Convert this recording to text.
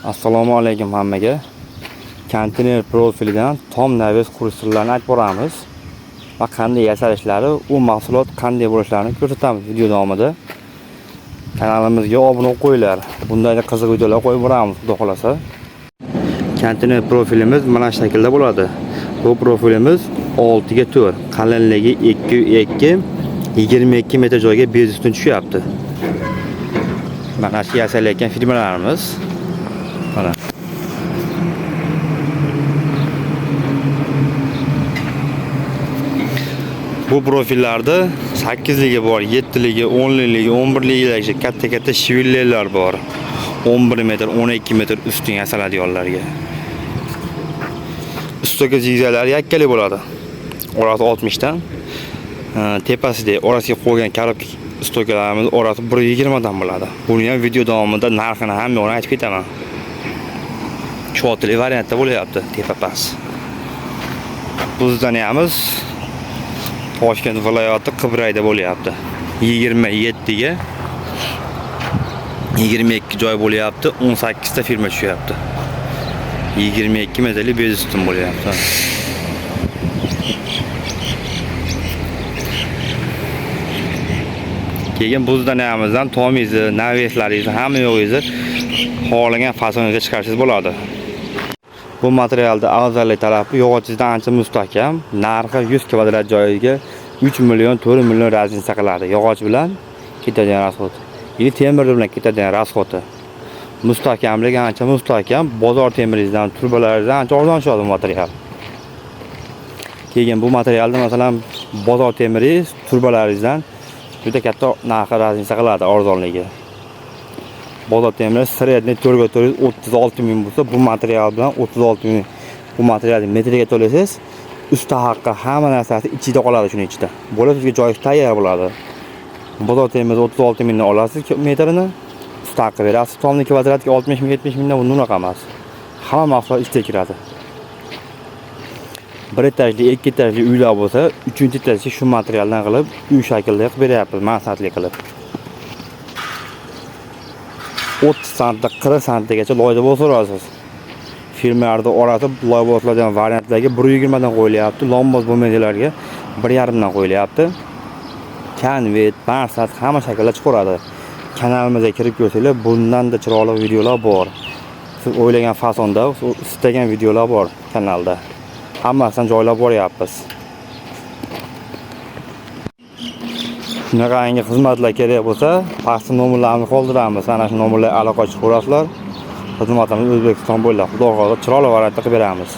Assalomu alaykum hammaga. Konteyner profilidan tom naves qurish sirlarini aytib boramiz va qanday yasalishlari, u mahsulot qanday bo'lishlarini ko'rsatamiz video davomida. Kanalimizga obuna qo'yinglar. Bunday qiziq videolar qo'yib boramiz, xudo xolasa. Konteyner profilimiz mana shu shaklda bo'ladi. Bu profilimiz 6 ga 4, qalinligi 2 22 metr joyga bez ustun tushyapti. Mana shu yasalayotgan firmalarimiz. Mana. Bu profillarda 8 ligi bor, 7 ligi, 10 ligi, 11 ligigacha katta shivillerlar bor. 11 metr, 12 metr ustun yasaladiganlarga. Ustidagi zigzaglar yakkali bo'ladi. Orasi 60 dan. Tepasida orasiga qo'ygan kalib stokalarimiz orasi 120 dan bo'ladi. Buni ham video davomida narxini ham yo'g'on aytib ketaman. Cho'tli variantda bo'lyapti, tepa pas. Bu zdaniyamiz Toshkent viloyati Qibrayda bo'lyapti. 27 ga 22 joy bo'lyapti, 18 ta firma tushyapti. 22 metrli bez ustun bo'lyapti. Keyin bu zdaniyamizdan tomizni, naveslaringizni, hamma yo'g'ingizni xohlagan fasonga chiqarishingiz bo'ladi. Bu materialda afzallik tarafi yog'ochdan ancha mustahkam, narxi 100 kvadrat joyiga 3 million 4 million raznica qiladi. Yog'och bilan ketadigan rasxod. Yili temir bilan ketadigan rasxodi. Mustahkamligi ancha mustahkam, bozor temiringizdan, turbalaringizdan ancha arzon tushadi bu material. Keyin bu materialda masalan bozor temiringiz, turbalaringizdan juda katta narxi raznica qiladi arzonligi. Bozor temiri sredniy 4 ga 36 ming bo'lsa, bu material bilan 36 ming. Bu materialni metriga to'laysiz, usta haqqi hamma narsasi ichida qoladi shuning ichida. Bo'lib sizga joy tayyor bo'ladi. Bozor temiri 36 mingdan olasiz metrini, usta haqqi berasiz. Tomni kvadratga 60 ming, 70 mingdan bundan unaqa emas. Hamma mahsulot ichida kiradi. Bir etajli, ikki etajli uylar bo'lsa, 3-etajli shu materialdan qilib, uy shaklida qilib beryapmiz, mansatli qilib. 30 santda 40 santgacha loyda bo'lsa olasiz. Firmalarda orasi loy bo'siladigan variantlarga 120 dan qo'yilyapti, lomboz bo'lmaydilarga 1.5 dan qo'yilyapti. Konvet, mansat hamma shaklda chiqaradi. Kanalimizga kirib ko'rsanglar, bundan da chiroyli videolar bor. Siz o'ylagan fasonda, istagan videolar bor kanalda. Hammasidan joylab boryapmiz. Shunaqa yangi xizmatlar kerak bo'lsa, pastda nomerlarni qoldiramiz. Ana shu nomerlarga aloqa chiqarasizlar. Xizmatimiz O'zbekiston bo'ylab, xudo xohlasa chiroyli variantda qilib beramiz.